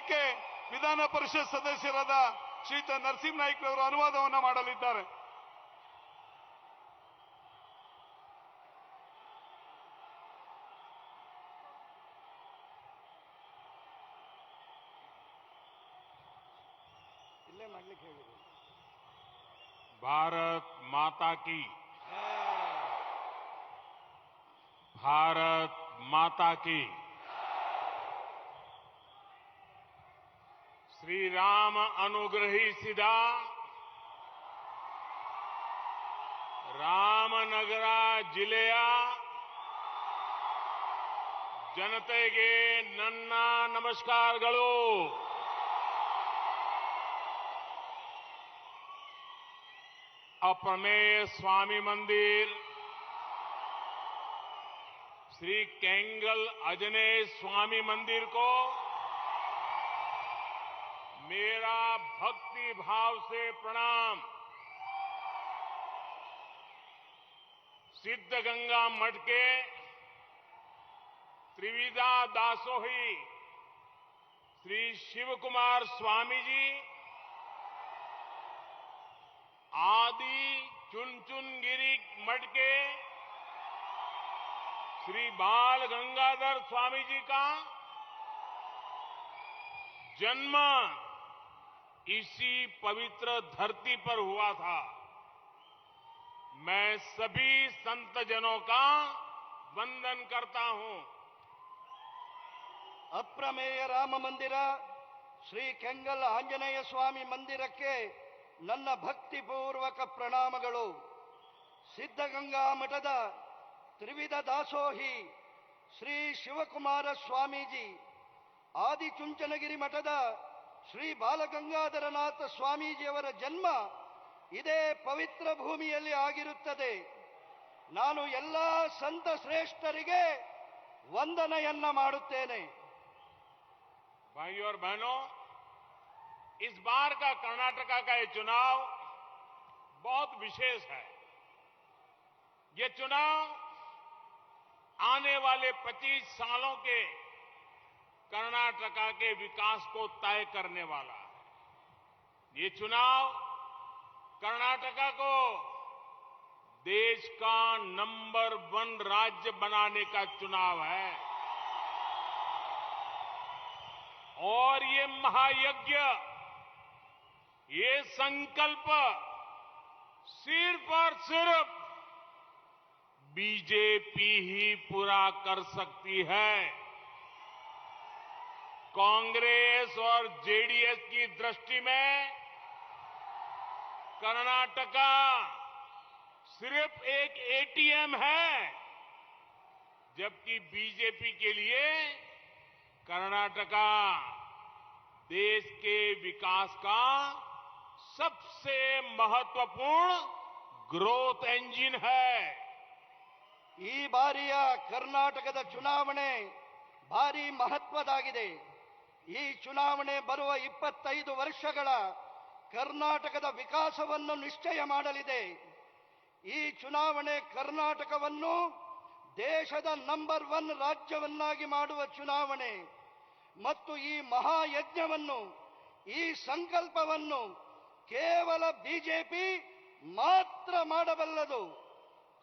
ಇದಕ್ಕೆ ವಿಧಾನ ಪರಿಷತ್ ಸದಸ್ಯರಾದ ಶ್ರೀಯುತ ನರಸಿಂಹನಾಯ್ಕರವರು ಅನುವಾದವನ್ನ ಮಾಡಲಿದ್ದಾರೆ. भारत माता की, भारत माता की। श्री राम अनुग्रहीसिदा ರಾಮನಗರ ಜಿಲ್ಲೆಯ ಜನತೆಗೆ ನನ್ನ ನಮಸ್ಕಾರಗಳು. अप्रमेय स्वामी मंदिर श्री केंगल आंजनेय स्वामी मंदिर को मेरा भक्ति भाव से प्रणाम. सिद्धगंगा मठ के त्रिविधा दासोही श्री शिवकुमार स्वामी जी, आदि चुनचुनगिरी मठ के श्री बाल गंगाधर स्वामी जी का जन्म इसी पवित्र धरती पर हुआ था. मैं सभी संत जनों का वंदन करता हूं. ಅಪ್ರಮೇಯ ರಾಮ ಮಂದಿರ ಶ್ರೀ ಕೆಂಗಲ್ ಆಂಜನೇಯ ಸ್ವಾಮಿ ಮಂದಿರಕ್ಕೆ ನನ್ನ ಭಕ್ತಿಪೂರ್ವಕ ಪ್ರಣಾಮಗಳು. ಸಿದ್ಧಗಂಗಾ ಮಠದ ತ್ರಿವಿಧ ದಾಸೋಹಿ ಶ್ರೀ ಶಿವಕುಮಾರ ಸ್ವಾಮೀಜಿ, ಆದಿಚುಂಚನಗಿರಿ ಮಠದ ಶ್ರೀ ಬಾಲಗಂಗಾಧರನಾಥ ಸ್ವಾಮೀಜಿಯವರ ಜನ್ಮ ಇದೇ ಪವಿತ್ರ ಭೂಮಿಯಲ್ಲಿ ಆಗಿರುತ್ತದೆ. ನಾನು ಎಲ್ಲ ಸಂತ ಶ್ರೇಷ್ಠರಿಗೆ ವಂದನೆಯನ್ನ ಮಾಡುತ್ತೇನೆ. भाइयों और बहनों, इस बार का कर्नाटका का ये चुनाव बहुत विशेष है. ये चुनाव आने वाले 25 सालों के कर्नाटका के विकास को तय करने वाला है. ये चुनाव कर्नाटका को देश का नंबर 1 राज्य बनाने का चुनाव है. और ये महायज्ञ, ये संकल्प सिर्फ और सिर्फ बीजेपी ही पूरा कर सकती है. कांग्रेस और जेडीएस की दृष्टि में कर्नाटका सिर्फ एक एटीएम है, जबकि बीजेपी के लिए कर्नाटका देश के विकास का सबसे महत्वपूर्ण ग्रोथ इंजिन है. ಈ ಬಾರಿಯ ಕರ್ನಾಟಕದ ಚುನಾವಣೆ ಭಾರಿ ಮಹತ್ವದಾಗಿದೆ. ಈ ಚುನಾವಣೆ ಬರುವ 25 ವರ್ಷಗಳ ಕರ್ನಾಟಕದ ವಿಕಾಸವನ್ನು ನಿಶ್ಚಯ ಮಾಡಲಿದೆ. ಈ ಚುನಾವಣೆ ಕರ್ನಾಟಕವನ್ನು ದೇಶದ ನಂಬರ್ 1 ರಾಜ್ಯವನ್ನಾಗಿ ಮಾಡುವ ಚುನಾವಣೆ ಮತ್ತು ಈ ಮಹಾಯಜ್ಞವನ್ನು, ಈ ಸಂಕಲ್ಪವನ್ನು ಕೇವಲ ಬಿಜೆಪಿ ಮಾತ್ರ ಮಾಡಬಲ್ಲದು.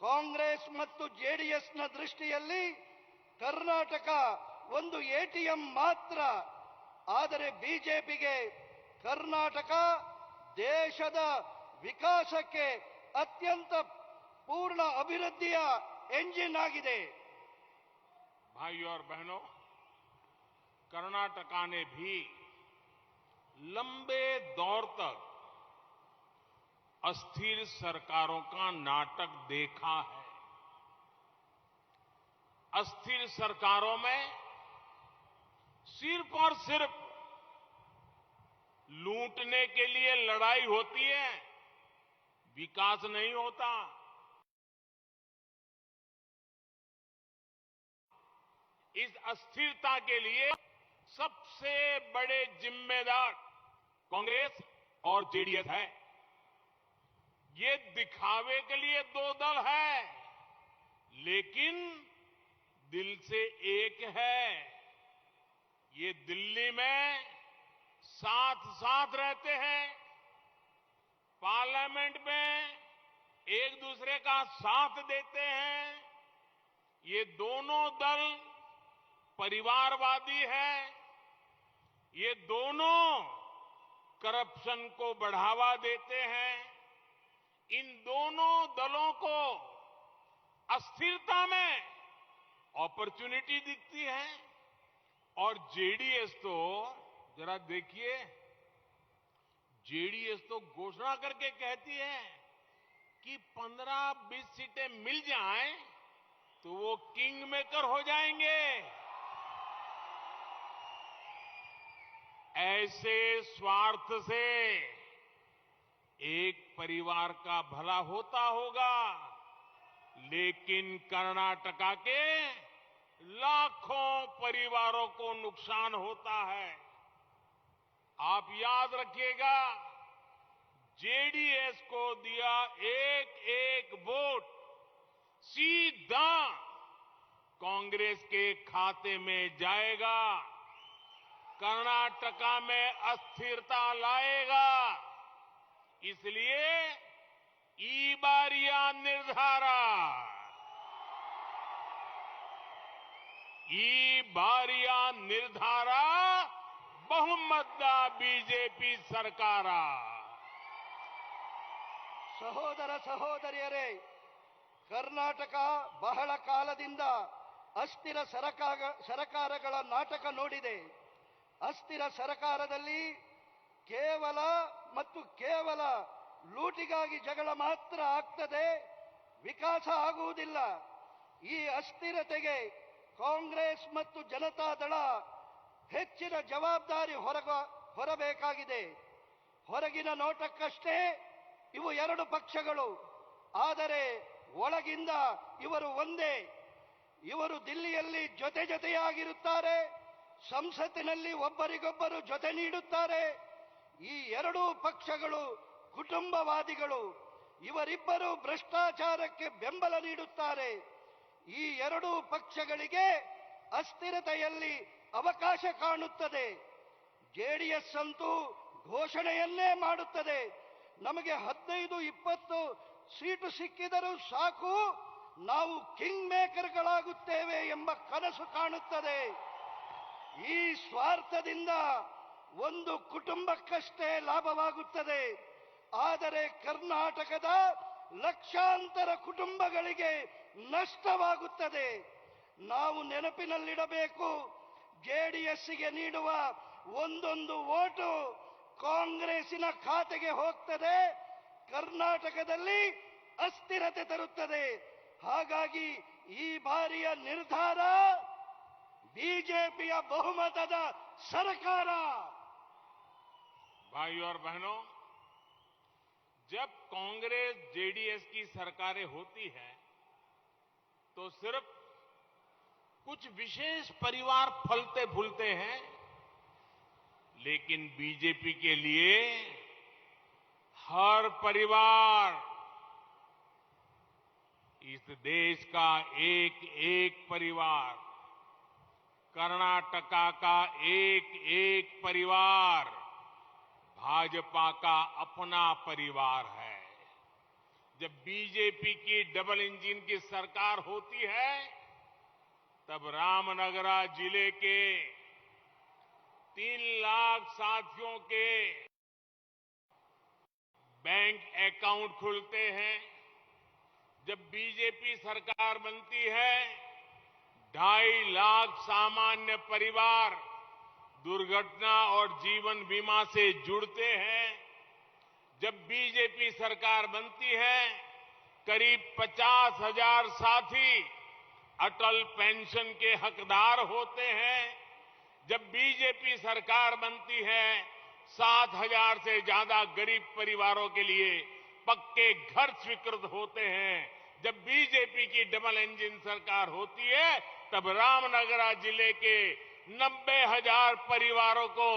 ಕಾಂಗ್ರೆಸ್ ಮತ್ತು ಜೆಡಿಎಸ್ನ ದೃಷ್ಟಿಯಲ್ಲಿ ಕರ್ನಾಟಕ ಒಂದು ಎಟಿಎಂ ಮಾತ್ರ. ಆದರೆ ಬಿಜೆಪಿಗೆ ಕರ್ನಾಟಕ ದೇಶದ ವಿಕಾಸಕ್ಕೆ ಅತ್ಯಂತ पूर्ण अभिवृद्धिಯ ಎಂಜಿನ್ ಆಗಿದೆ. भाइयों और बहनों, कर्नाटका ने भी लंबे दौर तक अस्थिर सरकारों का नाटक देखा है. अस्थिर सरकारों में सिर्फ और सिर्फ लूटने के लिए लड़ाई होती है, विकास नहीं होता. इस अस्थिरता के लिए सबसे बड़े जिम्मेदार कांग्रेस और जेडीएस है. ये दिखावे के लिए 2 दल है, लेकिन दिल से एक है. ये दिल्ली में साथ साथ रहते हैं, पार्लियामेंट में एक दूसरे का साथ देते हैं। ये दोनों दल परिवारवादी है, ये दोनों करप्शन को बढ़ावा देते हैं। इन दोनों दलों को अस्थिरता में अपॉर्चुनिटी दिखती है। और जेडीएस तो जरा देखिए, जेडीएस तो घोषणा करके कहती है कि 15-20 सीटें मिल जाएं तो वो किंग मेकर हो जाएंगे। ऐसे स्वार्थ से एक परिवार का भला होता होगा, लेकिन कर्नाटका के लाखों परिवारों को नुकसान होता है। आप याद रखिएगा, जेडीएस को दिया एक एक वोट सीधा कांग्रेस के खाते में जाएगा, कर्नाटका में अस्थिरता लाएगा। इसलिए ई बारिया निर्धारा, ಈ ಬಾರಿಯ ನಿರ್ಧಾರ ಬಹುಮತದ ಬಿಜೆಪಿ ಸರ್ಕಾರ. ಸಹೋದರ ಸಹೋದರಿಯರೇ, ಕರ್ನಾಟಕ ಬಹಳ ಕಾಲದಿಂದ ಅಸ್ಥಿರ ಸರಕಾರಗಳ ನಾಟಕ ನೋಡಿದೆ. ಅಸ್ಥಿರ ಸರಕಾರದಲ್ಲಿ ಕೇವಲ ಮತ್ತು ಕೇವಲ ಲೂಟಿಗಾಗಿ ಜಗಳ ಮಾತ್ರ ಆಗ್ತದೆ, ವಿಕಾಸ ಆಗುವುದಿಲ್ಲ. ಈ ಅಸ್ಥಿರತೆಗೆ ಕಾಂಗ್ರೆಸ್ ಮತ್ತು ಜನತಾದಳ ಹೆಚ್ಚಿನ ಜವಾಬ್ದಾರಿ ಹೊರಬೇಕಾಗಿದೆ. ಹೊರಗಿನ ನೋಟಕ್ಕಷ್ಟೇ ಇವು ಎರಡು ಪಕ್ಷಗಳು, ಆದರೆ ಒಳಗಿಂದ ಇವರು ಒಂದೇ. ಇವರು ದಿಲ್ಲಿಯಲ್ಲಿ ಜೊತೆಯಾಗಿರುತ್ತಾರೆ, ಸಂಸತ್ತಿನಲ್ಲಿ ಒಬ್ಬರಿಗೊಬ್ಬರು ಜೊತೆ ನೀಡುತ್ತಾರೆ. ಈ ಎರಡೂ ಪಕ್ಷಗಳು ಕುಟುಂಬವಾದಿಗಳು. ಇವರಿಬ್ಬರು ಭ್ರಷ್ಟಾಚಾರಕ್ಕೆ ಬೆಂಬಲ ನೀಡುತ್ತಾರೆ. ಈ ಎರಡೂ ಪಕ್ಷಗಳಿಗೆ ಅಸ್ಥಿರತೆಯಲ್ಲಿ ಅವಕಾಶ ಕಾಣುತ್ತದೆ. ಜೆಡಿಎಸ್ ಅಂತೂ ಘೋಷಣೆಯನ್ನೇ ಮಾಡುತ್ತದೆ, ನಮಗೆ 15-20 ಸೀಟು ಸಿಕ್ಕಿದರೂ ಸಾಕು, ನಾವು ಕಿಂಗ್ ಮೇಕರ್ಗಳಾಗುತ್ತೇವೆ ಎಂಬ ಕನಸು ಕಾಣುತ್ತದೆ. ಈ ಸ್ವಾರ್ಥದಿಂದ ಒಂದು ಕುಟುಂಬಕ್ಕಷ್ಟೇ ಲಾಭವಾಗುತ್ತದೆ, ಆದರೆ ಕರ್ನಾಟಕದ ಲಕ್ಷಾಂತರ ಕುಟುಂಬಗಳಿಗೆ ನಷ್ಟವಾಗುತ್ತದೆ. ನಾವು ನೆನಪಿನಲ್ಲಿಡಬೇಕು, ಜೆಡಿಎಸ್ಗೆ ನೀಡುವ ಒಂದೊಂದು ವೋಟು ಕಾಂಗ್ರೆಸ್ಸಿನ ಖಾತೆಗೆ ಹೋಗ್ತದೆ, ಕರ್ನಾಟಕದಲ್ಲಿ ಅಸ್ಥಿರತೆ ತರುತ್ತದೆ. ಹಾಗಾಗಿ ಈ ಬಾರಿಯ ನಿರ್ಧಾರ ಬಿಜೆಪಿಯ ಬಹುಮತದ ಸರ್ಕಾರ. भाइयों और बहनों, जब कांग्रेस जेडीएस की सरकारें होती है तो सिर्फ कुछ विशेष परिवार फलते फूलते हैं, लेकिन बीजेपी के लिए हर परिवार, इस देश का एक एक परिवार, कर्नाटका का एक एक परिवार भाजपा का अपना परिवार है। जब बीजेपी की डबल इंजन की सरकार होती है, तब रामनगरा जिले के 3 लाख साथियों के बैंक अकाउंट खुलते हैं। जब बीजेपी सरकार बनती है, 2.5 लाख सामान्य परिवार दुर्घटना और जीवन बीमा से जुड़ते हैं। जब बीजेपी सरकार बनती है, करीब 50,000 साथी अटल पेंशन के हकदार होते हैं। जब बीजेपी सरकार बनती है, 7,000 से ज्यादा गरीब परिवारों के लिए पक्के घर स्वीकृत होते हैं। जब बीजेपी की डबल इंजन सरकार होती है, तब रामनगरा जिले के 90,000 परिवारों को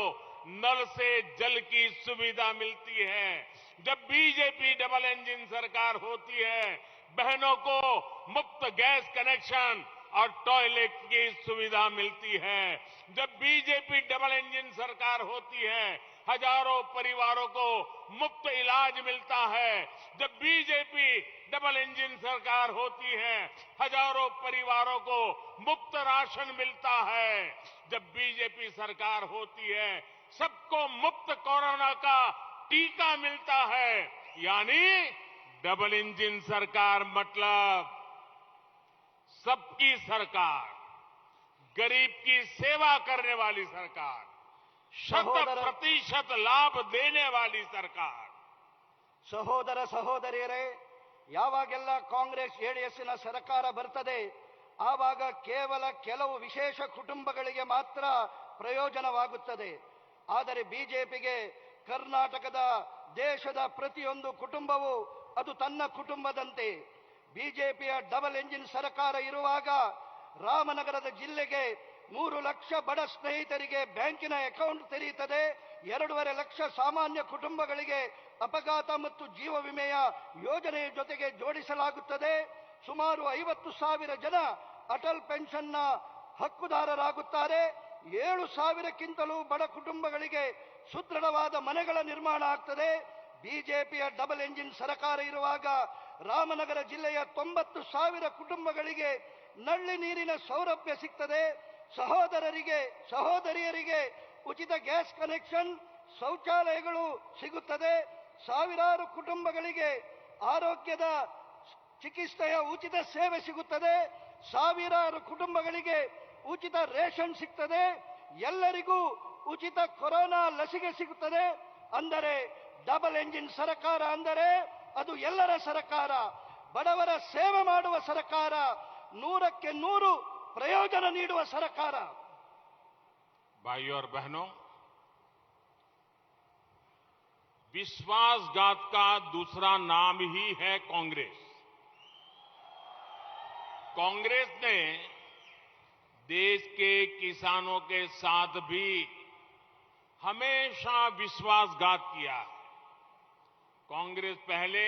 नल से जल की सुविधा मिलती है। जब बीजेपी डबल इंजन सरकार होती है, बहनों को मुफ्त गैस कनेक्शन और टॉयलेट की सुविधा मिलती है। जब बीजेपी डबल इंजन सरकार होती है, हजारों परिवारों को मुफ्त इलाज मिलता है। जब बीजेपी डबल इंजन सरकार होती है, हजारों परिवारों को मुफ्त राशन मिलता है। जब बीजेपी सरकार होती है, सबको मुफ्त कोरोना का टीका मिलता है। यानी डबल इंजन सरकार मतलब सबकी सरकार, गरीब की सेवा करने वाली सरकार, शत-प्रतिशत लाभ देने वाली सरकार। ಸಹೋದರ ಸಹೋದರಿಯರೇ, ಯಾವಾಗೆಲ್ಲ ಕಾಂಗ್ರೆಸ್ ಜೆಡಿಎಸ್ನ ಸರ್ಕಾರ ಬರ್ತದೆ ಆವಾಗ ಕೇವಲ ಕೆಲವು ವಿಶೇಷ ಕುಟುಂಬಗಳಿಗೆ ಮಾತ್ರ ಪ್ರಯೋಜನವಾಗುತ್ತದೆ. ಆದರೆ ಬಿಜೆಪಿಗೆ ಕರ್ನಾಟಕದ ದೇಶದ ಪ್ರತಿಯೊಂದು ಕುಟುಂಬವೂ ಅದು ತನ್ನ ಕುಟುಂಬದಂತೆ. ಬಿಜೆಪಿಯ ಡಬಲ್ ಎಂಜಿನ್ ಸರ್ಕಾರ ಇರುವಾಗ ರಾಮನಗರದ ಜಿಲ್ಲೆಗೆ 3 ಲಕ್ಷ ಬಡ ಸ್ನೇಹಿತರಿಗೆ ಬ್ಯಾಂಕಿನ ಅಕೌಂಟ್ ತೆರೆಯುತ್ತದೆ. 2.5 ಲಕ್ಷ ಸಾಮಾನ್ಯ ಕುಟುಂಬಗಳಿಗೆ ಅಪಘಾತ ಮತ್ತು ಜೀವ ವಿಮೆಯ ಯೋಜನೆಯ ಜೊತೆಗೆ ಜೋಡಿಸಲಾಗುತ್ತದೆ. ಸುಮಾರು 50,000 ಜನ ಅಟಲ್ ಪೆನ್ಷನ್ನ ಹಕ್ಕುದಾರರಾಗುತ್ತಾರೆ. 7,000ಕ್ಕಿಂತಲೂ ಬಡ ಕುಟುಂಬಗಳಿಗೆ ಸುದೃಢವಾದ ಮನೆಗಳ ನಿರ್ಮಾಣ ಆಗ್ತದೆ. ಬಿಜೆಪಿಯ ಡಬಲ್ ಎಂಜಿನ್ ಸರ್ಕಾರ ಇರುವಾಗ ರಾಮನಗರ ಜಿಲ್ಲೆಯ 90,000 ಕುಟುಂಬಗಳಿಗೆ ನಲ್ಲಿ ನೀರಿನ ಸೌಲಭ್ಯ ಸಿಗ್ತದೆ. ಸಹೋದರಿಯರಿಗೆ ಉಚಿತ ಗ್ಯಾಸ್ ಕನೆಕ್ಷನ್, ಶೌಚಾಲಯಗಳು ಸಿಗುತ್ತದೆ. ಸಾವಿರಾರು ಕುಟುಂಬಗಳಿಗೆ ಆರೋಗ್ಯದ ಚಿಕಿತ್ಸೆಯ ಉಚಿತ ಸೇವೆ ಸಿಗುತ್ತದೆ. ಸಾವಿರಾರು ಕುಟುಂಬಗಳಿಗೆ ಉಚಿತ ರೇಷನ್ ಸಿಗ್ತದೆ. ಎಲ್ಲರಿಗೂ ಉಚಿತ ಕೊರೋನಾ ಲಸಿಕೆ ಸಿಗುತ್ತದೆ. ಅಂದರೆ ಡಬಲ್ ಎಂಜಿನ್ ಸರ್ಕಾರ ಅಂದರೆ ಅದು ಎಲ್ಲರ ಸರ್ಕಾರ, ಬಡವರ ಸೇವೆ ಮಾಡುವ ಸರ್ಕಾರ, 100ಕ್ಕೆ 100 ಪ್ರಯೋಜನ ನೀಡುವ ಸರ್ಕಾರ. भाइयों और बहनों, विश्वासघात का दूसरा नाम ही है कांग्रेस। कांग्रेस ने देश के किसानों के साथ भी हमेशा विश्वासघात किया है। कांग्रेस पहले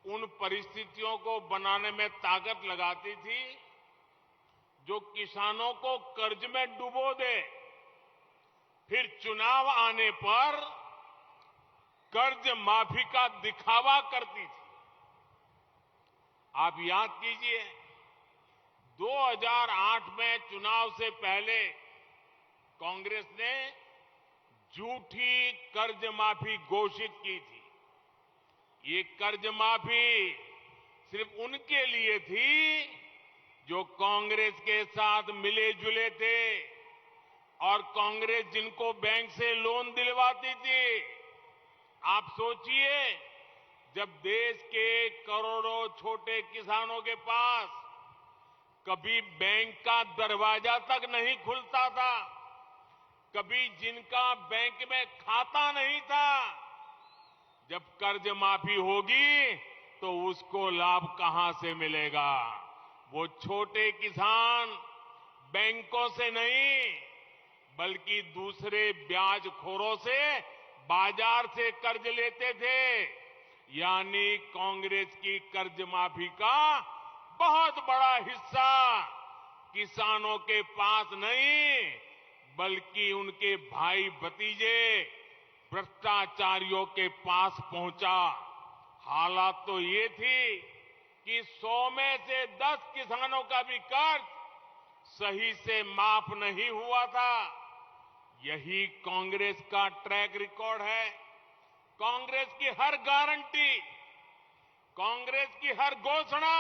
उन परिस्थितियों को बनाने में ताकत लगाती थी जो किसानों को कर्ज में डुबो दे, फिर चुनाव आने पर कर्ज माफी का दिखावा करती थी। आप याद कीजिए, 2008 में चुनाव से पहले कांग्रेस ने झूठी कर्ज माफी घोषित की थी। ये कर्ज माफी सिर्फ उनके लिए थी जो कांग्रेस के साथ मिले जुले थे और कांग्रेस जिनको बैंक से लोन दिलवाती थी। आप सोचिए, जब देश के करोड़ों छोटे किसानों के पास कभी बैंक का दरवाजा तक नहीं खुलता था, कभी जिनका बैंक में खाता नहीं था, जब कर्ज माफी होगी तो उसको लाभ कहां से मिलेगा? वो छोटे किसान बैंकों से नहीं बल्कि दूसरे ब्याजखोरों से, बाजार से कर्ज लेते थे। यानी कांग्रेस की कर्ज माफी का बहुत बड़ा हिस्सा किसानों के पास नहीं बल्कि उनके भाई भतीजे भ्रष्टाचारियों के पास पहुंचा। हालात तो ये थी कि 100 में से 10 किसानों का भी कर्ज सही से माफ नहीं हुआ था। यही कांग्रेस का ट्रैक रिकॉर्ड है। कांग्रेस की हर गारंटी, कांग्रेस की हर घोषणा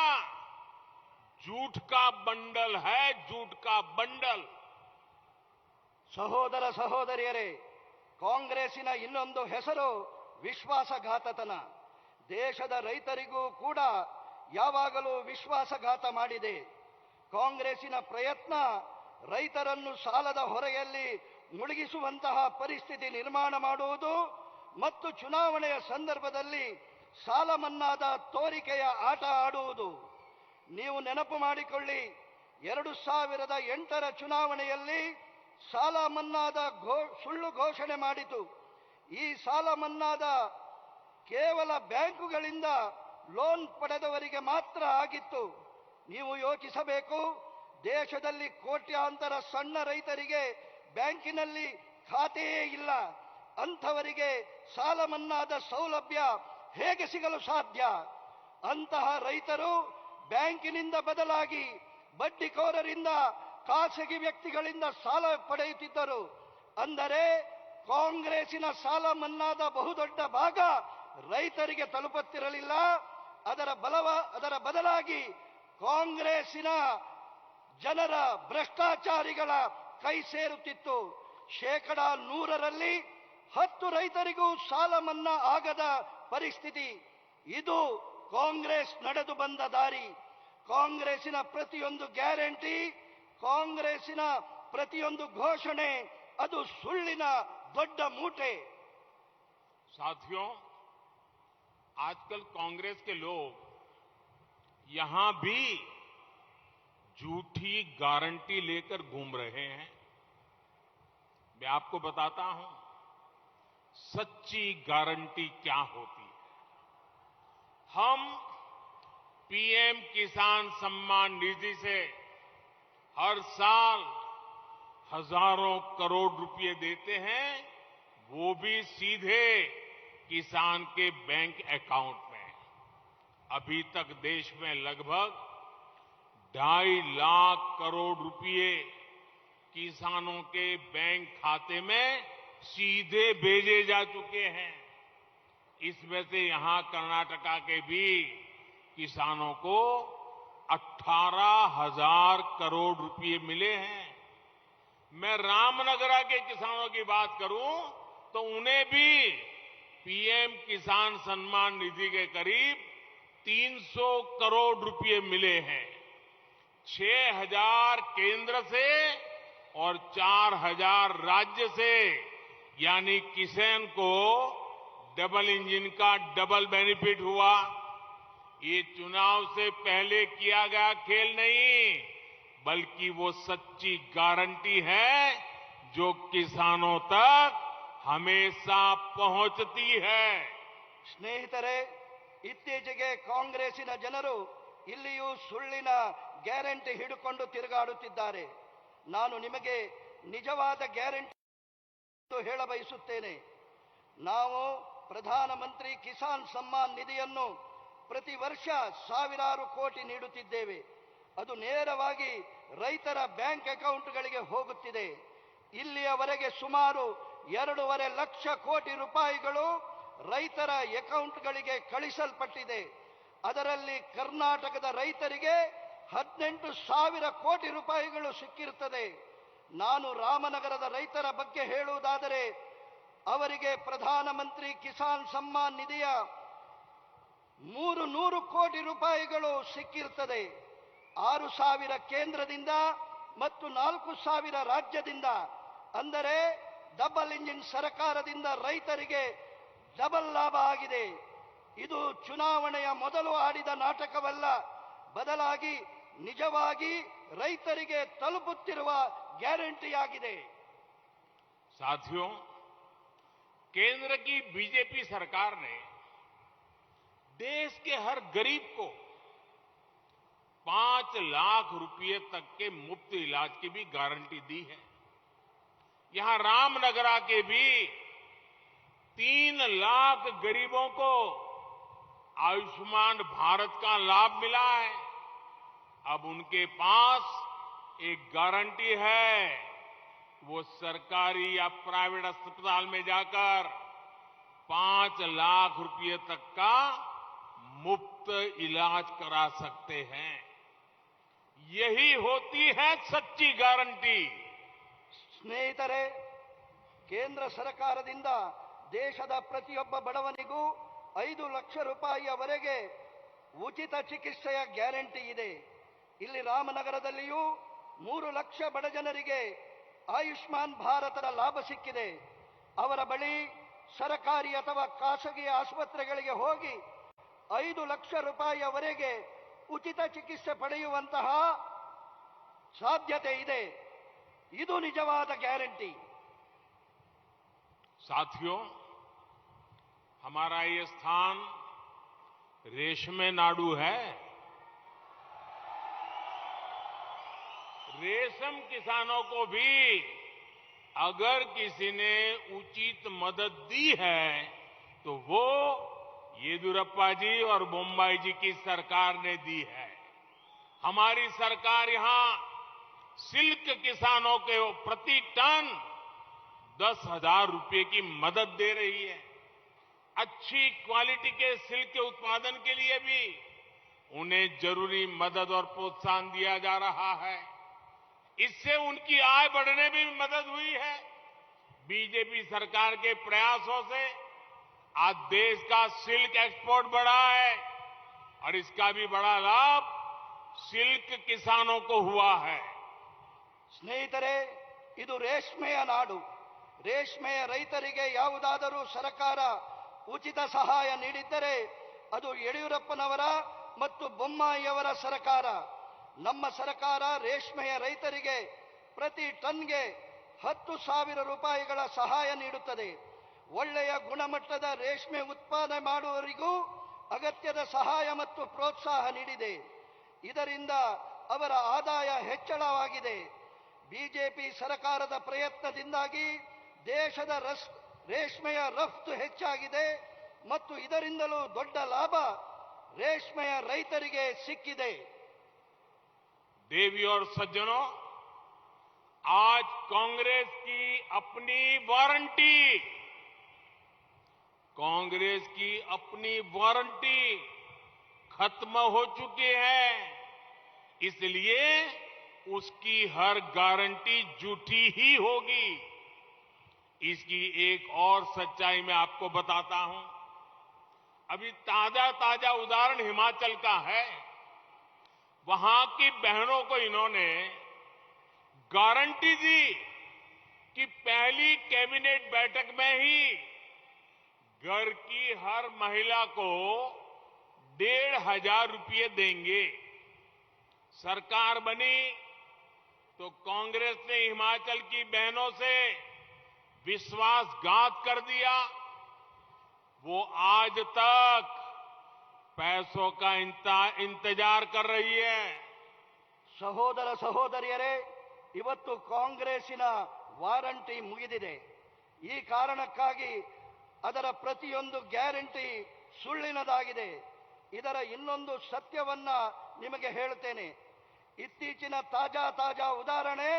झूठ का बंडल है, झूठ का बंडल। ಸಹೋದರ ಸಹೋದರಿಯರೇ, ಕಾಂಗ್ರೆಸ್ಸಿನ ಇನ್ನೊಂದು ಹೆಸರು ವಿಶ್ವಾಸಘಾತತನ. ದೇಶದ ರೈತರಿಗೂ ಕೂಡ ಯಾವಾಗಲೂ ವಿಶ್ವಾಸಘಾತ ಮಾಡಿದೆ. ಕಾಂಗ್ರೆಸ್ಸಿನ ಪ್ರಯತ್ನ ರೈತರನ್ನು ಸಾಲದ ಹೊರೆಯಲ್ಲಿ ಮುಳುಗಿಸುವಂತಹ ಪರಿಸ್ಥಿತಿ ನಿರ್ಮಾಣ ಮಾಡುವುದು ಮತ್ತು ಚುನಾವಣೆಯ ಸಂದರ್ಭದಲ್ಲಿ ಸಾಲ ಮನ್ನಾದ ತೋರಿಕೆಯ ಆಟ ಆಡುವುದು. ನೀವು ನೆನಪು ಮಾಡಿಕೊಳ್ಳಿ, 2008ರ ಚುನಾವಣೆಯಲ್ಲಿ ಸಾಲ ಮನ್ನಾದ ಸುಳ್ಳು ಘೋಷಣೆ ಮಾಡಿತು. ಈ ಸಾಲ ಮನ್ನಾದ ಕೇವಲ ಬ್ಯಾಂಕುಗಳಿಂದ ಲೋನ್ ಪಡೆದವರಿಗೆ ಮಾತ್ರ ಆಗಿತ್ತು. ನೀವು ಯೋಚಿಸಬೇಕು, ದೇಶದಲ್ಲಿ ಕೋಟ್ಯಾಂತರ ಸಣ್ಣ ರೈತರಿಗೆ ಬ್ಯಾಂಕಿನಲ್ಲಿ ಖಾತೆಯೇ ಇಲ್ಲ. ಅಂಥವರಿಗೆ ಸಾಲ ಮನ್ನಾದ ಸೌಲಭ್ಯ ಹೇಗೆ ಸಿಗಲು ಸಾಧ್ಯ? ಅಂತಹ ರೈತರು ಬ್ಯಾಂಕಿನಿಂದ ಬದಲಾಗಿ ಬಡ್ಡಿಕೋರರಿಂದ, ಖಾಸಗಿ ವ್ಯಕ್ತಿಗಳಿಂದ ಸಾಲ ಪಡೆಯುತ್ತಿದ್ದರು. ಅಂದರೆ ಕಾಂಗ್ರೆಸ್ಸಿನ ಸಾಲ ಮನ್ನಾದ ಬಹುದೊಡ್ಡ ಭಾಗ ರೈತರಿಗೆ ತಲುಪುತ್ತಿರಲಿಲ್ಲ. ಅದರ ಬದಲಾಗಿ ಕಾಂಗ್ರೆಸ್ಸಿನ ಜನರ ಭ್ರಷ್ಟಾಚಾರಿಗಳ ಕೈ ಸೇರುತ್ತಿತ್ತು. 100ರಲ್ಲಿ 10 ರೈತರಿಗೂ ಸಾಲ ಮನ್ನಾ ಆಗದ ಪರಿಸ್ಥಿತಿ. ಇದು ಕಾಂಗ್ರೆಸ್ ನಡೆದು ಬಂದ ದಾರಿ. ಕಾಂಗ್ರೆಸ್ಸಿನ ಪ್ರತಿಯೊಂದು ಗ್ಯಾರಂಟಿ, ಕಾಂಗ್ರೆಸ್ಸಿನ ಪ್ರತಿಯೊಂದು ಘೋಷಣೆ ಅದು ಸುಳ್ಳಿನ ದೊಡ್ಡ ಮೂಟೆ. साथियों, आजकल कांग्रेस के लोग यहां भी झूठी गारंटी लेकर घूम रहे हैं. मैं आपको बताता हूं सच्ची गारंटी क्या होती है. हम पीएम किसान सम्मान निधि से हर साल हजारों करोड़ रुपए देते हैं, वो भी सीधे किसान के बैंक अकाउंट में. अभी तक देश में लगभग 2.5 लाख करोड़ रुपए किसानों के बैंक खाते में सीधे भेजे जा चुके हैं. इसमें से यहां कर्नाटका के भी किसानों को 18,000 करोड़ रुपए मिले हैं. मैं रामनगरा के किसानों की बात करूं तो उन्हें भी पीएम किसान सम्मान निधि के करीब 300 करोड़ रुपए मिले हैं. 6,000 केंद्र से और 4,000 राज्य से, यानी किसान को डबल इंजन का डबल बेनिफिट हुआ. ये चुनाव से पहले किया गया खेल नहीं, बल्कि वो सच्ची गारंटी है जो किसानों तक हमेशा पहुंचती है. ಸ್ನೇಹಿತರೆ, ಇತ್ತೀಚೆಗೆ ಕಾಂಗ್ರೆಸ್ಸಿನ ಜನರು ಇಲ್ಲಿಯೂ ಸುಳ್ಳಿನ ಗ್ಯಾರಂಟಿ ಹಿಡಿಕೊಂಡು ತಿರುಗಾಡುತ್ತಿದ್ದಾರೆ. ನಾನು ನಿಮಗೆ ನಿಜವಾದ ಗ್ಯಾರಂಟಿ ಹೇಳಬಯಸುತ್ತೇನೆ. ನಾವು ಪ್ರಧಾನಮಂತ್ರಿ ಕಿಸಾನ್ ಸಮ್ಮಾನ್ ನಿಧಿಯನ್ನು ಪ್ರತಿ ವರ್ಷ ಸಾವಿರಾರು ಕೋಟಿ ನೀಡುತ್ತಿದ್ದೇವೆ. ಅದು ನೇರವಾಗಿ ರೈತರ ಬ್ಯಾಂಕ್ ಅಕೌಂಟ್ಗಳಿಗೆ ಹೋಗುತ್ತಿದೆ. ಇಲ್ಲಿಯವರೆಗೆ ಸುಮಾರು 2.5 ಲಕ್ಷ ಕೋಟಿ ರೂಪಾಯಿಗಳು ರೈತರ ಅಕೌಂಟ್ಗಳಿಗೆ ಕಳಿಸಲ್ಪಟ್ಟಿದೆ. ಅದರಲ್ಲಿ ಕರ್ನಾಟಕದ ರೈತರಿಗೆ 18,000 ಕೋಟಿ ರೂಪಾಯಿಗಳು ಸಿಕ್ಕಿರುತ್ತದೆ. ನಾನು ರಾಮನಗರದ ರೈತರ ಬಗ್ಗೆ ಹೇಳುವುದಾದರೆ, ಅವರಿಗೆ ಪ್ರಧಾನಮಂತ್ರಿ ಕಿಸಾನ್ ಸಮ್ಮಾನ್ ನಿಧಿಯ 300 ಕೋಟಿ ರೂಪಾಯಿಗಳು ಸಿಕ್ಕಿರುತ್ತದೆ. 6,000 ಕೇಂದ್ರದಿಂದ ಮತ್ತು 4,000 ರಾಜ್ಯದಿಂದ. ಅಂದರೆ ಡಬಲ್ ಇಂಜಿನ್ ಸರ್ಕಾರದಿಂದ ರೈತರಿಗೆ ಡಬಲ್ ಲಾಭ ಆಗಿದೆ. ಇದು ಚುನಾವಣೆಯ ಮೊದಲು ಆಡಿದ ನಾಟಕವಲ್ಲ, ಬದಲಾಗಿ ನಿಜವಾಗಿ ರೈತರಿಗೆ ತಲುಪುತ್ತಿರುವ ಗ್ಯಾರಂಟಿಯಾಗಿದೆ. साथियों, केंद्र की बीजेपी सरकार ने देश के हर गरीब को 5 लाख रुपए तक के मुफ्त इलाज की भी गारंटी दी है. यहां रामनगरा के भी 3 लाख गरीबों को आयुष्मान भारत का लाभ मिला है. अब उनके पास एक गारंटी है, वो सरकारी या प्राइवेट अस्पताल में जाकर 5 लाख रुपए तक का मुफ्त इलाज करा सकते हैं. यही होती है सच्ची गारंटी. ಸ್ನೇಹಿತರೆ, ಕೇಂದ್ರ ಸರ್ಕಾರದಿಂದ ದೇಶದ ಪ್ರತಿಯೊಬ್ಬ ಬಡವನಿಗೂ 5 ಲಕ್ಷ ರೂಪಾಯಿಯವರೆಗೆ ಉಚಿತ ಚಿಕಿತ್ಸೆಯ ಗ್ಯಾರಂಟಿ ಇದೆ. ಇಲ್ಲಿ ರಾಮನಗರದಲ್ಲಿಯೂ 3 ಲಕ್ಷ ಬಡ ಜನರಿಗೆ ಆಯುಷ್ಮಾನ್ ಭಾರತದ ಲಾಭ ಸಿಕ್ಕಿದೆ. ಅವರ ಬಳಿ ಸರ್ಕಾರಿ ಅಥವಾ ಖಾಸಗಿ ಆಸ್ಪತ್ರೆಗಳಿಗೆ ಹೋಗಿ 5 ಲಕ್ಷ ರೂಪಾಯಿಯವರೆಗೆ ಉಚಿತ ಚಿಕಿತ್ಸೆ ಪಡೆಯುವಂತಹ ಸಾಧ್ಯತೆ ಇದೆ. ಇದು ನಿಜವಾದ ಗ್ಯಾರಂಟಿ. साथियों, हमारा ये स्थान रेशमे नाडु है. रेशम किसानों को भी अगर किसी ने उचित मदद दी है तो वो येदियुरप्पा जी और बोम्मई जी की सरकार ने दी है। हमारी सरकार यहां सिल्क किसानों के प्रति टन 10,000 रुपए की मदद दे रही है। अच्छी क्वालिटी के सिल्क के उत्पादन के लिए भी उन्हें जरूरी मदद और प्रोत्साहन दिया जा रहा है। इससे उनकी आय बढ़ने में भी मदद हुई है। बीजेपी सरकार के प्रयासों से आज देश का सिल्क एक्सपोर्ट बढ़ा है और इसका भी बड़ा लाभ सिल्क किसानों को हुआ है। ಸ್ನೇಹಿತರೆ, ಇದು ರೇಷ್ಮೆಯ ನಾಡು. ರೇಷ್ಮೆಯ ರೈತರಿಗೆ ಯಾವುದಾದರೂ ಸರ್ಕಾರ ಉಚಿತ ಸಹಾಯ ನೀಡಿದ್ದರೆ ಅದು ಯಡಿಯೂರಪ್ಪನವರ ಮತ್ತು ಬೊಮ್ಮಾಯಿಯವರ ಸರ್ಕಾರ. ನಮ್ಮ ಸರ್ಕಾರ ರೇಷ್ಮೆಯ ರೈತರಿಗೆ ಪ್ರತಿ ಟನ್ಗೆ 10,000 ರೂಪಾಯಿಗಳ ಸಹಾಯ ನೀಡುತ್ತದೆ. ಒಳ್ಳೆಯ ಗುಣಮಟ್ಟದ ರೇಷ್ಮೆ ಉತ್ಪಾದನೆ ಮಾಡುವವರಿಗೂ ಅಗತ್ಯದ ಸಹಾಯ ಮತ್ತು ಪ್ರೋತ್ಸಾಹ ನೀಡಿದೆ. ಇದರಿಂದ ಅವರ ಆದಾಯ ಹೆಚ್ಚಳವಾಗಿದೆ. ಬಿಜೆಪಿ ಸರ್ಕಾರದ ಪ್ರಯತ್ನದಿಂದಾಗಿ ದೇಶದ ರೇಷ್ಮೆಯ ರಫ್ತು ಹೆಚ್ಚಾಗಿದೆ ಮತ್ತು ಇದರಿಂದಲೂ ದೊಡ್ಡ ಲಾಭ ರೇಷ್ಮೆಯ ರೈತರಿಗೆ ಸಿಕ್ಕಿದೆ. देवी और सज्जनों, आज कांग्रेस की अपनी वारंटी खत्म हो चुकी है। इसलिए उसकी हर गारंटी झूठी ही होगी। इसकी एक और सच्चाई मैं आपको बताता हूं। अभी ताजा उदाहरण हिमाचल का है। वहां की बहनों को इन्होंने गारंटी दी कि पहली कैबिनेट बैठक में ही घर की हर महिला को 1,500 रुपये देंगे। सरकार बनी तो कांग्रेस ने हिमाचल की बहनों से विश्वासघात कर दिया। वो आज तक पैसों का इंतजार कर रही है। ಸಹೋದರ ಸಹೋದರಿಯರೇ, ಇವತ್ತು ಕಾಂಗ್ರೆಸ್ಸಿನ ವಾರಂಟಿ ಮುಗಿದಿದೆ. ಈ ಕಾರಣಕ್ಕಾಗಿ ಅದರ ಪ್ರತಿಯೊಂದು ಗ್ಯಾರಂಟಿ ಸುಳ್ಳಿನದಾಗಿದೆ. ಇದರ ಇನ್ನೊಂದು ಸತ್ಯವನ್ನ ನಿಮಗೆ ಹೇಳುತ್ತೇನೆ. ಇತ್ತೀಚಿನ ತಾಜಾ ಉದಾಹರಣೆ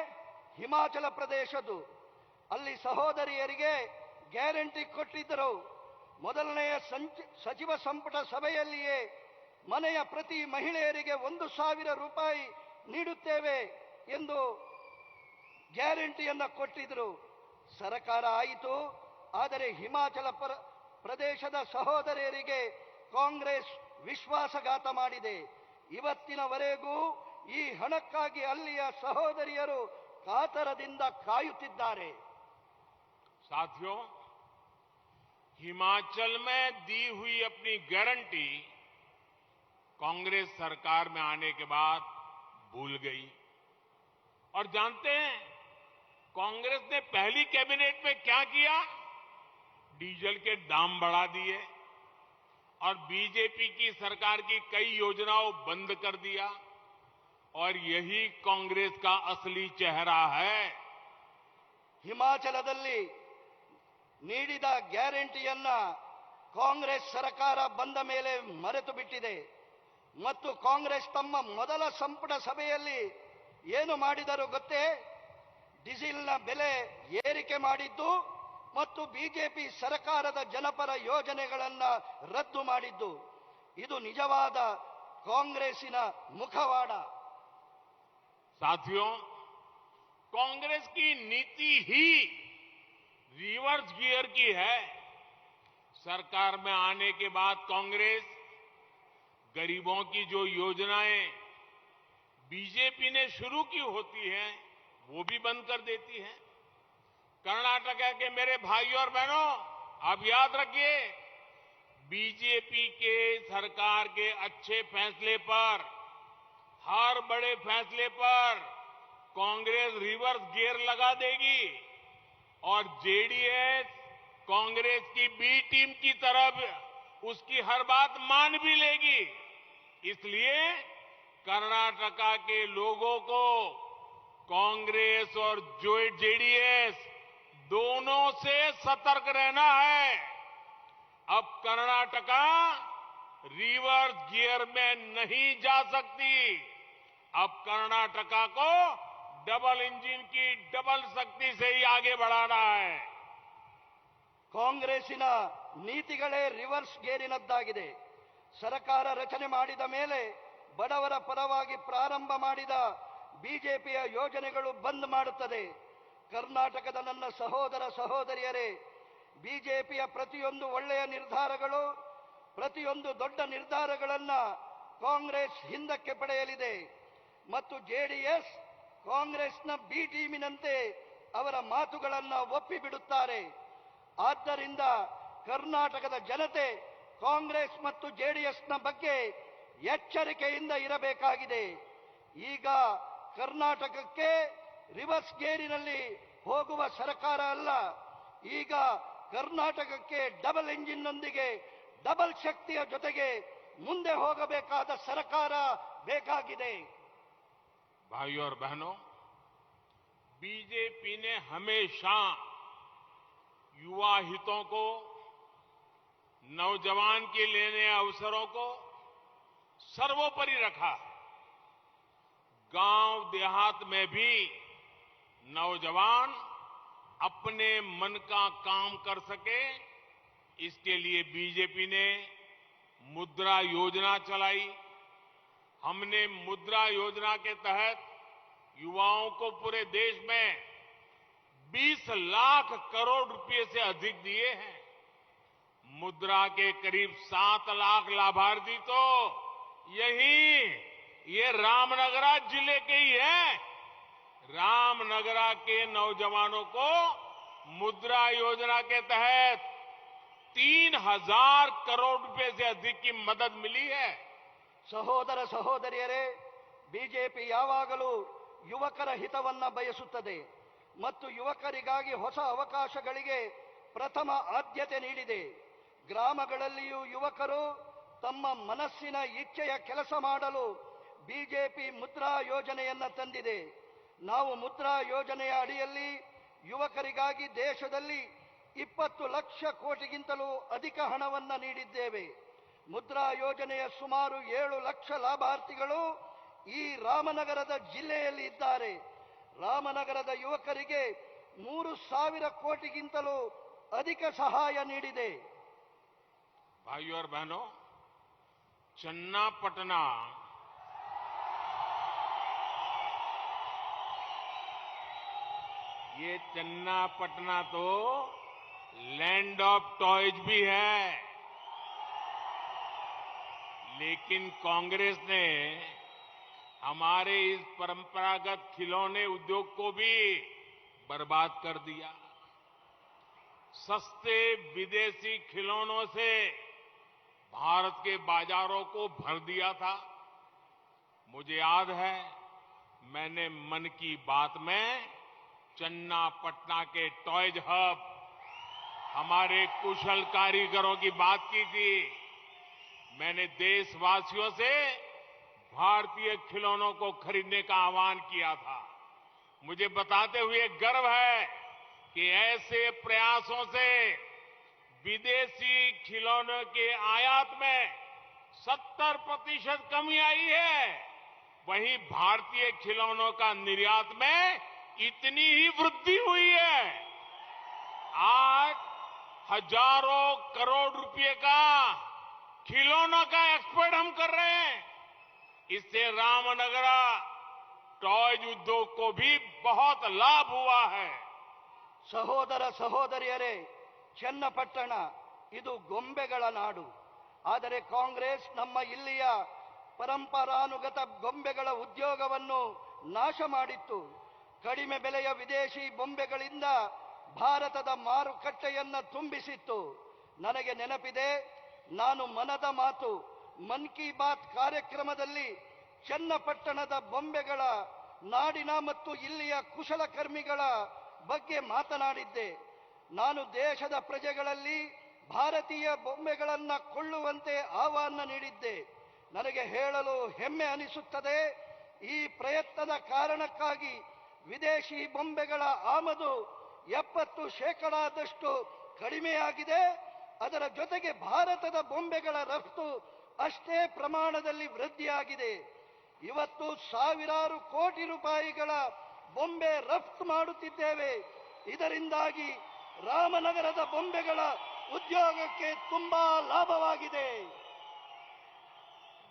ಹಿಮಾಚಲ ಪ್ರದೇಶದ್ದು. ಅಲ್ಲಿ ಸಹೋದರಿಯರಿಗೆ ಗ್ಯಾರಂಟಿ ಕೊಟ್ಟಿದ್ದರು. ಮೊದಲನೆಯ ಸಚಿವ ಸಂಪುಟ ಸಭೆಯಲ್ಲಿಯೇ ಮನೆಯ ಪ್ರತಿ ಮಹಿಳೆಯರಿಗೆ 1,000 ರೂಪಾಯಿ ನೀಡುತ್ತೇವೆ ಎಂದು ಗ್ಯಾರಂಟಿಯನ್ನು ಕೊಟ್ಟಿದ್ದರು. ಸರ್ಕಾರ ಆಯಿತು. ಆದರೆ ಹಿಮಾಚಲ ಪ್ರದೇಶದ ಸಹೋದರಿಯರಿಗೆ ಕಾಂಗ್ರೆಸ್ ವಿಶ್ವಾಸಘಾತ ಮಾಡಿದೆ. ಇವತ್ತಿನವರೆಗೂ ಈ ಹಣಕ್ಕಾಗಿ ಅಲ್ಲಿಯ ಸಹೋದರಿಯರು ಕಾತರದಿಂದ ಕಾಯುತ್ತಿದ್ದಾರೆ. साथियों, हिमाचल में दी हुई अपनी गारंटी कांग्रेस सरकार में आने के बाद भूल गई। और जानते हैं कांग्रेस ने पहली कैबिनेट में क्या किया? डीजल के दाम बढ़ा दिए और बीजेपी की सरकार की कई योजनाओं बंद कर दिया। और यही कांग्रेस का असली चेहरा है। ಹಿಮಾಚಲದಲ್ಲಿ ನೀಡಿದ ಗ್ಯಾರಂಟಿಯನ್ನ ಕಾಂಗ್ರೆಸ್ ಸರ್ಕಾರ ಬಂದ ಮೇಲೆ ಮರೆತು ಬಿಟ್ಟಿದೆ. ಮತ್ತು ಕಾಂಗ್ರೆಸ್ ತಮ್ಮ ಮೊದಲ ಸಂಪುಟ ಸಭೆಯಲ್ಲಿ ಏನು ಮಾಡಿದರು ಗೊತ್ತೇ? ಡೀಸೆಲ್ನ ಬೆಲೆ ಏರಿಕೆ ಮಾಡಿದ್ದು ಮತ್ತು ಬಿಜೆಪಿ ಸರ್ಕಾರದ ಜನಪರ ಯೋಜನೆಗಳನ್ನು ರದ್ದು ಮಾಡಿದ್ದು. ಇದು ನಿಜವಾದ ಕಾಂಗ್ರೆಸ್ಸಿನ ಮುಖವಾಡ. साथियों, कांग्रेस की नीति ही रिवर्स गियर की है। सरकार में आने के बाद कांग्रेस गरीबों की जो योजनाएं बीजेपी ने शुरू की होती हैं वो भी बंद कर देती है। कर्नाटका के मेरे भाइयों और बहनों, आप याद रखिए, बीजेपी के सरकार के अच्छे फैसले पर, हर बड़े फैसले पर कांग्रेस रिवर्स गियर लगा देगी और जेडीएस कांग्रेस की बी टीम की तरफ उसकी हर बात मान भी लेगी। इसलिए कर्नाटका के लोगों को कांग्रेस और जेडीएस दोनों से सतर्क रहना है। अब कर्नाटका रिवर्स गियर में नहीं जा सकती। अब कर्नाटका को डबल इंजन की डबल शक्ति से ही आगे बढ़ाना है। ಕಾಂಗ್ರೆಸ್ಸಿನ ನೀತಿಗಳೇ ರಿವರ್ಸ್ ಗೇರಿನದ್ದಾಗಿದೆ. ಸರ್ಕಾರ ರಚನೆ ಮಾಡಿದ ಮೇಲೆ ಬಡವರ ಪರವಾಗಿ ಪ್ರಾರಂಭ ಮಾಡಿದ ಬಿಜೆಪಿಯ ಯೋಜನೆಗಳು ಬಂದ್ ಮಾಡುತ್ತದೆ. ಕರ್ನಾಟಕದ ನನ್ನ ಸಹೋದರ ಸಹೋದರಿಯರೇ, ಬಿಜೆಪಿಯ ಪ್ರತಿಯೊಂದು ಒಳ್ಳೆಯ ನಿರ್ಧಾರಗಳು, ಪ್ರತಿಯೊಂದು ದೊಡ್ಡ ನಿರ್ಧಾರಗಳನ್ನ ಕಾಂಗ್ರೆಸ್ ಹಿಂದಕ್ಕೆ ಪಡೆಯಲಿದೆ ಮತ್ತು ಜೆಡಿಎಸ್ ಕಾಂಗ್ರೆಸ್ನ ಬಿ ಟೀಮಿನಂತೆ ಅವರ ಮಾತುಗಳನ್ನು ಒಪ್ಪಿಬಿಡುತ್ತಾರೆ. ಆದ್ದರಿಂದ ಕರ್ನಾಟಕದ ಜನತೆ ಕಾಂಗ್ರೆಸ್ ಮತ್ತು ಜೆಡಿಎಸ್ನ ಬಗ್ಗೆ ಎಚ್ಚರಿಕೆಯಿಂದ ಇರಬೇಕಾಗಿದೆ. ಈಗ ಕರ್ನಾಟಕಕ್ಕೆ ರಿವರ್ಸ್ ಗೇರಿನಲ್ಲಿ ಹೋಗುವ ಸರ್ಕಾರ ಅಲ್ಲ, ಈಗ ಕರ್ನಾಟಕಕ್ಕೆ ಡಬಲ್ ಇಂಜಿನ್ನೊಂದಿಗೆ ಡಬಲ್ ಶಕ್ತಿಯ ಜೊತೆಗೆ ಮುಂದೆ ಹೋಗಬೇಕಾದ ಸರ್ಕಾರ ಬೇಕಾಗಿದೆ. भाइयों और बहनों, बीजेपी ने हमेशा युवा हितों को, नौजवान के लेने अवसरों को सर्वोपरि रखा है। गांव देहात में भी नौजवान अपने मन का काम कर सके, इसके लिए बीजेपी ने मुद्रा योजना चलाई। हमने मुद्रा योजना के तहत युवाओं को पूरे देश में 20 लाख करोड़ रुपए से अधिक दिए हैं। मुद्रा के करीब 7 लाख लाभार्थी तो ये रामनगरा जिले के ही हैं। रामनगरा के नौजवानों को मुद्रा योजना के तहत 3000 करोड़ रुपए से अधिक की मदद मिली है। ಸಹೋದರ ಸಹೋದರಿಯರೇ, ಬಿಜೆಪಿ ಯಾವಾಗಲೂ ಯುವಕರ ಹಿತವನ್ನ ಬಯಸುತ್ತದೆ ಮತ್ತು ಯುವಕರಿಗಾಗಿ ಹೊಸ ಅವಕಾಶಗಳಿಗೆ ಪ್ರಥಮ ಆದ್ಯತೆ ನೀಡಿದೆ. ಗ್ರಾಮಗಳಲ್ಲಿಯೂ ಯುವಕರು ತಮ್ಮ ಮನಸ್ಸಿನ ಇಚ್ಛೆಯ ಕೆಲಸ ಮಾಡಲು ಬಿಜೆಪಿ ಮುದ್ರಾ ಯೋಜನೆಯನ್ನ ತಂದಿದೆ. ನಾವು ಮುದ್ರಾ ಯೋಜನೆಯ ಅಡಿಯಲ್ಲಿ ಯುವಕರಿಗಾಗಿ ದೇಶದಲ್ಲಿ 20 ಲಕ್ಷ ಕೋಟಿಗಿಂತಲೂ ಅಧಿಕ ಹಣವನ್ನ ನೀಡಿದ್ದೇವೆ. ಮುದ್ರಾ ಯೋಜನೆಯ ಸುಮಾರು 7 ಲಕ್ಷ ಲಾಭಾರ್ಥಿಗಳು ಈ ರಾಮನಗರದ ಜಿಲ್ಲೆಯಲ್ಲಿ ಇದ್ದಾರೆ. ರಾಮನಗರದ ಯುವಕರಿಗೆ 3,000 ಕೋಟಿಗಿಂತಲೂ अधिक सहाय ನೀಡಿದೆ. भाइयों और बहनों, चन्नापटना ये चन्नापटना तो लैंड ऑफ टॉयज भी है, लेकिन कांग्रेस ने हमारे इस परंपरागत खिलौने उद्योग को भी बर्बाद कर दिया। सस्ते विदेशी खिलौनों से भारत के बाजारों को भर दिया था। मुझे याद है, मैंने मन की बात में चन्नापटना के टॉयज हब, हमारे कुशल कारीगरों की बात की थी। मैंने देशवासियों से भारतीय खिलौनों को खरीदने का आह्वान किया था। मुझे बताते हुए गर्व है कि ऐसे प्रयासों से विदेशी खिलौनों के आयात में 70% कमी आई है। वहीं भारतीय खिलौनों का निर्यात में इतनी ही वृद्धि हुई है। आज हजारों करोड़ रुपए का खिलौनों का एक्सपोर्ट हम कर रहे हैं। इससे रामनगरा टॉयज उद्योग को भी बहुत लाभ हुआ है। ಸಹೋದರ ಸಹೋದರಿಯರೇ, ಚನ್ನಪಟ್ಟಣ ಇದು ಗೊಂಬೆಗಳ ನಾಡು. ಆದರೆ ಕಾಂಗ್ರೆಸ್ ನಮ್ಮ ಇಲ್ಲಿಯ ಪರಂಪರಾನುಗತ ಗೊಂಬೆಗಳ ಉದ್ಯೋಗವನ್ನು ನಾಶ ಮಾಡಿತ್ತು. ಕಡಿಮೆ ಬೆಲೆಯ ವಿದೇಶಿ ಬೊಂಬೆಗಳಿಂದ ಭಾರತದ ಮಾರುಕಟ್ಟೆಯನ್ನ ತುಂಬಿಸಿತ್ತು. ನನಗೆ ನೆನಪಿದೆ, ನಾನು ಮನದ ಮಾತು ಮನ್ ಕಿ ಬಾತ್ ಕಾರ್ಯಕ್ರಮದಲ್ಲಿ ಚನ್ನಪಟ್ಟಣದ ಬೊಂಬೆಗಳ ನಾಡಿನ ಮತ್ತು ಇಲ್ಲಿಯ ಕುಶಲಕರ್ಮಿಗಳ ಬಗ್ಗೆ ಮಾತನಾಡಿದ್ದೆ. ನಾನು ದೇಶದ ಪ್ರಜೆಗಳಲ್ಲಿ ಭಾರತೀಯ ಬೊಂಬೆಗಳನ್ನ ಕೊಳ್ಳುವಂತೆ ಆಹ್ವಾನ ನೀಡಿದ್ದೆ. ನನಗೆ ಹೇಳಲು ಹೆಮ್ಮೆ ಅನಿಸುತ್ತದೆ, ಈ ಪ್ರಯತ್ನದ ಕಾರಣಕ್ಕಾಗಿ ವಿದೇಶಿ ಬೊಂಬೆಗಳ ಆಮದು 70% ಕಡಿಮೆಯಾಗಿದೆ. ಅದರ ಜೊತೆಗೆ ಭಾರತದ ಬೊಂಬೆಗಳ ರಫ್ತು ಅಷ್ಟೇ ಪ್ರಮಾಣದಲ್ಲಿ ವೃದ್ಧಿಯಾಗಿದೆ. ಇವತ್ತು ಸಾವಿರಾರು ಕೋಟಿ ರೂಪಾಯಿಗಳ ಬೊಂಬೆ ರಫ್ತು ಮಾಡುತ್ತಿದ್ದೇವೆ. ಇದರಿಂದಾಗಿ ರಾಮನಗರದ ಬೊಂಬೆಗಳ ಉದ್ಯೋಗಕ್ಕೆ ತುಂಬಾ ಲಾಭವಾಗಿದೆ.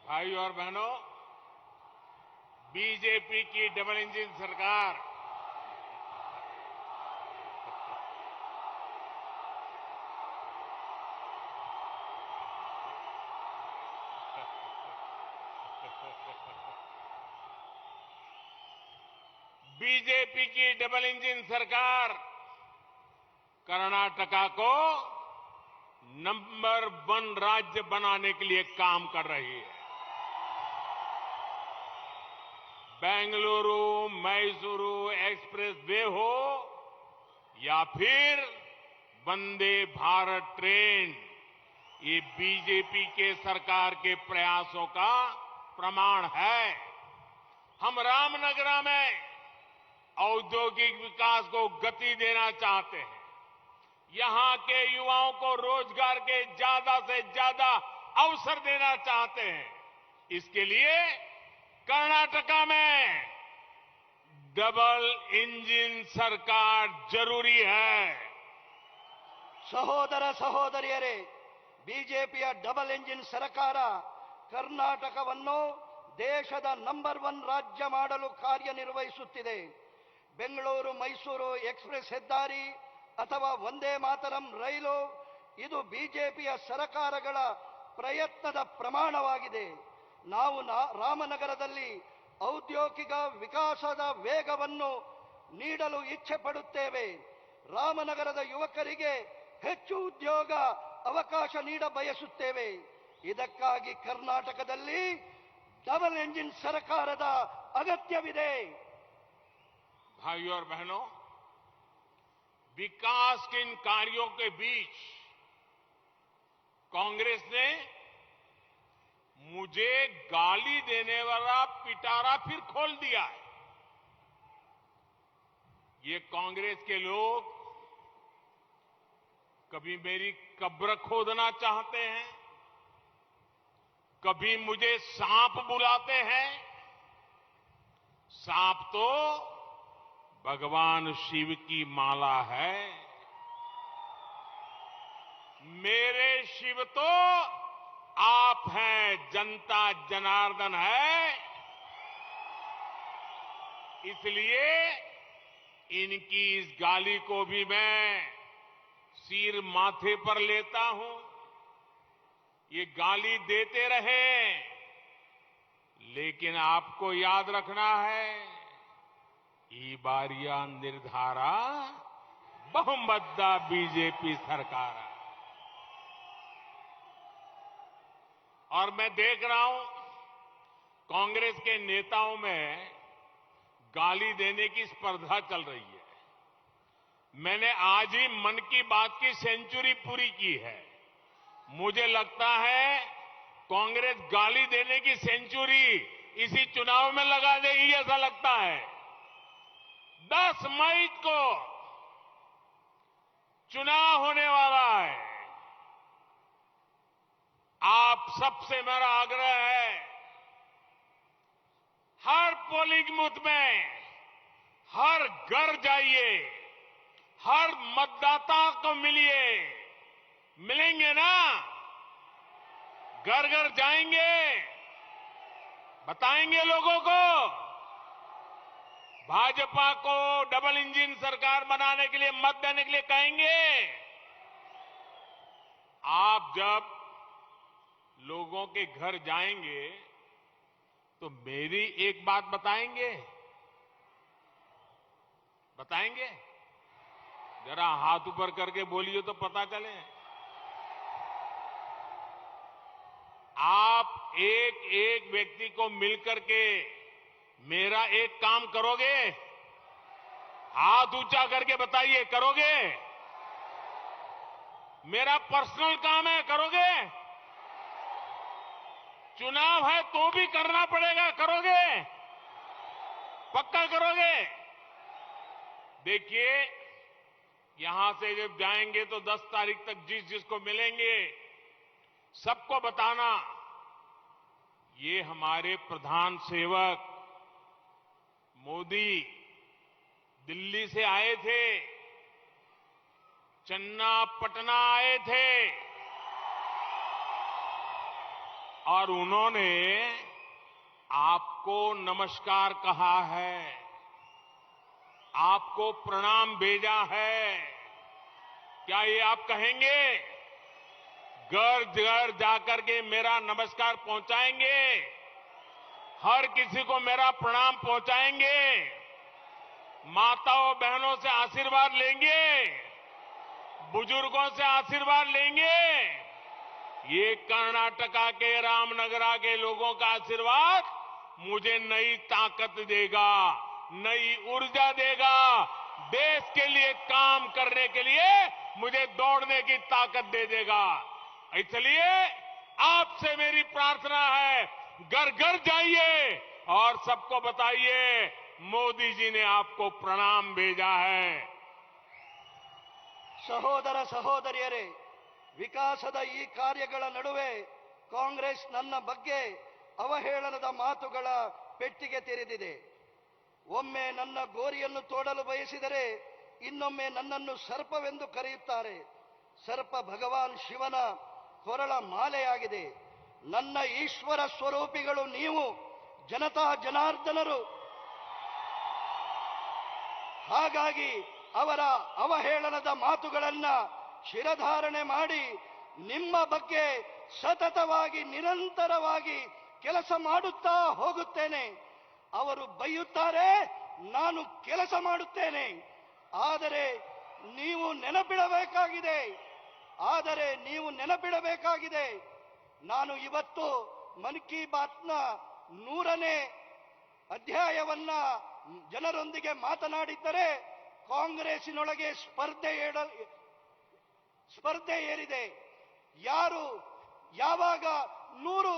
भाइयों और बहनों, बीजेपी की डबल इंजन सरकार बीजेपी की डबल इंजन सरकार कर्नाटका को नंबर 1 राज्य बनाने के लिए काम कर रही है. बेंगलुरु मैसूरू एक्सप्रेस वे हो या फिर वंदे भारत ट्रेन, ये बीजेपी के सरकार के प्रयासों का प्रमाण है. हम रामनगरा में औद्योगिक विकास को गति देना चाहते हैं. यहां के युवाओं को रोजगार के ज्यादा से ज्यादा अवसर देना चाहते हैं. इसके लिए कर्नाटका में डबल इंजन सरकार जरूरी है. ಸಹೋದರ ಸಹೋದರಿಯರೇ, ಬಿಜೆಪಿಯ ಡಬಲ್ ಎಂಜಿನ್ ಸರ್ಕಾರ ಕರ್ನಾಟಕವನ್ನು ದೇಶದ ನಂಬರ್ 1 ರಾಜ್ಯ ಮಾಡಲು ಕಾರ್ಯನಿರ್ವಹಿಸುತ್ತಿದೆ. ಬೆಂಗಳೂರು ಮೈಸೂರು ಎಕ್ಸ್ಪ್ರೆಸ್ ಹೆದ್ದಾರಿ ಅಥವಾ ವಂದೇ ಮಾತರಂ ರೈಲು ಇದು ಬಿಜೆಪಿಯ ಸರ್ಕಾರಗಳ ಪ್ರಯತ್ನದ ಪ್ರಮಾಣವಾಗಿದೆ. ನಾವು ರಾಮನಗರದಲ್ಲಿ ಔದ್ಯೋಗಿಕ ವಿಕಾಸದ ವೇಗವನ್ನು ನೀಡಲು ಇಚ್ಛೆ ಪಡುತ್ತೇವೆ. ರಾಮನಗರದ ಯುವಕರಿಗೆ ಹೆಚ್ಚು ಉದ್ಯೋಗ ಅವಕಾಶ ನೀಡ ಬಯಸುತ್ತೇವೆ. ಇದಕ್ಕಾಗಿ ಕರ್ನಾಟಕದಲ್ಲಿ ಡಬಲ್ ಎಂಜಿನ್ ಸರ್ಕಾರದ ಅಗತ್ಯವಿದೆ. भाइयों और बहनों, विकास के इन कार्यों के बीच कांग्रेस ने मुझे गाली देने वाला पिटारा फिर खोल दिया है. ये कांग्रेस के लोग कभी मेरी कब्र खोदना चाहते हैं, कभी मुझे सांप बुलाते हैं. सांप तो भगवान शिव की माला है. मेरे शिव तो आप हैं, जनता जनार्दन है. इसलिए इनकी इस गाली को भी मैं सिर माथे पर लेता हूं. ये गाली देते रहे, लेकिन आपको याद रखना है, ಈ ಬಾರಿಯ ನಿರ್ಧಾರ ಬಹುಮತದ बीजेपी सरकार. और मैं देख रहा हूं कांग्रेस के नेताओं में गाली देने की स्पर्धा चल रही है. मैंने आज ही मन की बात की सेंचुरी पूरी की है. मुझे लगता है कांग्रेस गाली देने की सेंचुरी इसी चुनाव में लगा देगी, ऐसा लगता है. 10 मई को चुनाव होने वाला है. आप सबसे मेरा आग्रह है, हर पोलिंग बूथ में हर घर जाइए, हर मतदाता को मिलिए. मिलेंगे ना? घर घर जाएंगे, बताएंगे लोगों को, भाजपा को डबल इंजन सरकार बनाने के लिए मत देने के लिए कहेंगे. आप जब लोगों के घर जाएंगे तो मेरी एक बात बताएंगे. बताएंगे? जरा हाथ ऊपर करके बोलिए तो पता चले. आप एक एक व्यक्ति को मिलकर के मेरा एक काम करोगे? हाथ ऊंचा करके बताइए, करोगे? मेरा पर्सनल काम है, करोगे? चुनाव है तो भी करना पड़ेगा, करोगे? पक्का करोगे? देखिए, यहां से जब जाएंगे तो 10 तारीख तक जिस जिसको मिलेंगे सबको बताना, ये हमारे प्रधान सेवक मोदी दिल्ली से आए थे, चन्नापटना आए थे और उन्होंने आपको नमस्कार कहा है, आपको प्रणाम भेजा है। क्या ये आप कहेंगे? घर घर जाकर के मेरा नमस्कार पहुंचाएंगे, हर किसी को मेरा प्रणाम पहुंचाएंगे, माताओं बहनों से आशीर्वाद लेंगे, बुजुर्गों से आशीर्वाद लेंगे। ये कर्नाटका के रामनगरा के लोगों का आशीर्वाद मुझे नई ताकत देगा, नई ऊर्जा देगा, देश के लिए काम करने के लिए मुझे दौड़ने की ताकत दे देगा। इसलिए आपसे मेरी प्रार्थना है, घर घर जाइए और सबको बताइए मोदी जी ने आपको प्रणाम भेजा है। ಸಹೋದರ ಸಹೋದರಿಯರೇ, ವಿಕಾಸದ ಈ ಕಾರ್ಯಗಳ ನಡುವೆ ಕಾಂಗ್ರೆಸ್ ನನ್ನ ಬಗ್ಗೆ ಅವಹೇಳನದ ಮಾತುಗಳ ಪೆಟ್ಟಿಗೆ ತೆರೆದಿದೆ. ಒಮ್ಮೆ ನನ್ನ ಗೋರಿಯನ್ನು ತೋಡಲು ಬಯಸಿದರೆ ಇನ್ನೊಮ್ಮೆ ನನ್ನನ್ನು ಸರ್ಪವೆಂದು ಕರೆಯುತ್ತಾರೆ. ಸರ್ಪ ಭಗವಾನ್ ಶಿವನ ಕೊರಳ ಮಾಲೆಯಾಗಿದೆ. ನನ್ನ ಈಶ್ವರ ಸ್ವರೂಪಿಗಳು ನೀವು ಜನತಾ ಜನಾರ್ದನರು. ಹಾಗಾಗಿ ಅವರ ಅವಹೇಳನದ ಮಾತುಗಳನ್ನ ಶಿರಧಾರಣೆ ಮಾಡಿ ನಿಮ್ಮ ಬಗ್ಗೆ ಸತತವಾಗಿ ನಿರಂತರವಾಗಿ ಕೆಲಸ ಮಾಡುತ್ತಾ ಹೋಗುತ್ತೇನೆ. ಅವರು ಬೈಯುತ್ತಾರೆ, ನಾನು ಕೆಲಸ ಮಾಡುತ್ತೇನೆ. ಆದರೆ ನೀವು ನೆನಪಿಡಬೇಕಾಗಿದೆ, ನಾನು ಇವತ್ತು ಮನ್ ಕಿ ಬಾತ್ನ 100ನೇ ಅಧ್ಯಾಯವನ್ನ ಜನರೊಂದಿಗೆ ಮಾತನಾಡಿದ್ದರೆ ಕಾಂಗ್ರೆಸ್ಸಿನೊಳಗೆ ಸ್ಪರ್ಧೆ ಏರಿದೆ. ಯಾರು ಯಾವಾಗ 100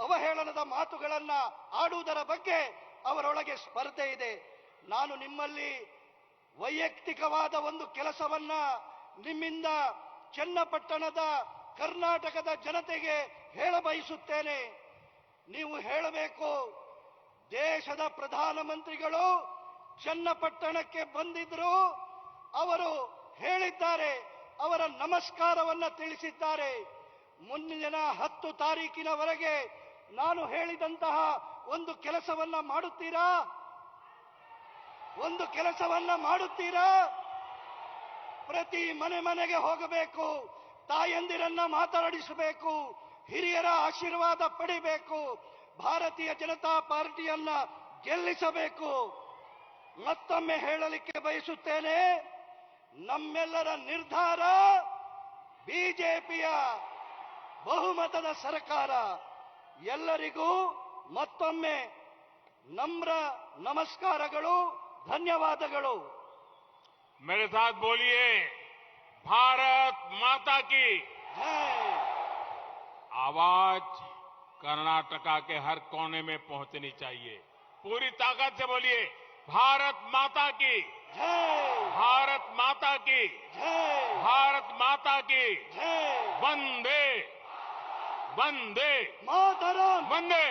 ಅವಹೇಳನದ ಮಾತುಗಳನ್ನ ಆಡುವುದರ ಬಗ್ಗೆ ಅವರೊಳಗೆ ಸ್ಪರ್ಧೆ ಇದೆ. ನಾನು ನಿಮ್ಮಲ್ಲಿ ವೈಯಕ್ತಿಕವಾದ ಒಂದು ಕೆಲಸವನ್ನ ನಿಮ್ಮಿಂದ ಚನ್ನಪಟ್ಟಣದ ಕರ್ನಾಟಕದ ಜನತೆಗೆ ಹೇಳಬಯಸುತ್ತೇನೆ. ನೀವು ಹೇಳಬೇಕು, ದೇಶದ ಪ್ರಧಾನಮಂತ್ರಿಗಳು ಚನ್ನಪಟ್ಟಣಕ್ಕೆ ಬಂದಿದ್ರು, ಅವರು ಹೇಳಿದ್ದಾರೆ, ಅವರ ನಮಸ್ಕಾರವನ್ನ ತಿಳಿಸಿದ್ದಾರೆ. ಮುಂದಿನ 10 ತಾರೀಕಿನವರೆಗೆ ನಾನು ಹೇಳಿದಂತಹ ಒಂದು ಕೆಲಸವನ್ನ ಮಾಡುತ್ತೀರಾ? ಪ್ರತಿ ಮನೆಗೆ ಹೋಗಬೇಕು, ತಾಯಂದಿರನ್ನ ಮಾತನಾಡಿಸಬೇಕು, ಹಿರಿಯರ ಆಶೀರ್ವಾದ ಪಡಿಬೇಕು, ಭಾರತೀಯ ಜನತಾ ಪಾರ್ಟಿಯನ್ನ ಗೆಲ್ಲಿಸಬೇಕು. ಮತ್ತೊಮ್ಮೆ ಹೇಳಲಿಕ್ಕೆ ಬಯಸುತ್ತೇನೆ, ನಮ್ಮೆಲ್ಲರ ನಿರ್ಧಾರ ಬಿಜೆಪಿಯ ಬಹುಮತದ ಸರ್ಕಾರ. ಎಲ್ಲರಿಗೂ ಮತ್ತೊಮ್ಮೆ ನಮ್ರ ನಮಸ್ಕಾರಗಳು, ಧನ್ಯವಾದಗಳು. मेरे साथ बोलिए, भारत माता की जय. आवाज कर्नाटका के हर कोने में पहुंचनी चाहिए. पूरी ताकत से बोलिए, भारत माता की जय. भारत माता की जय. भारत माता की जय. वंदे वंदे मातरम. वंदे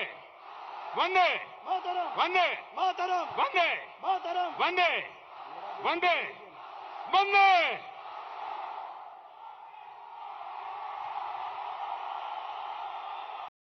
वंदे मातरम. वंदे मातरम. वंदे मातरम. वंदे वंदे वंदे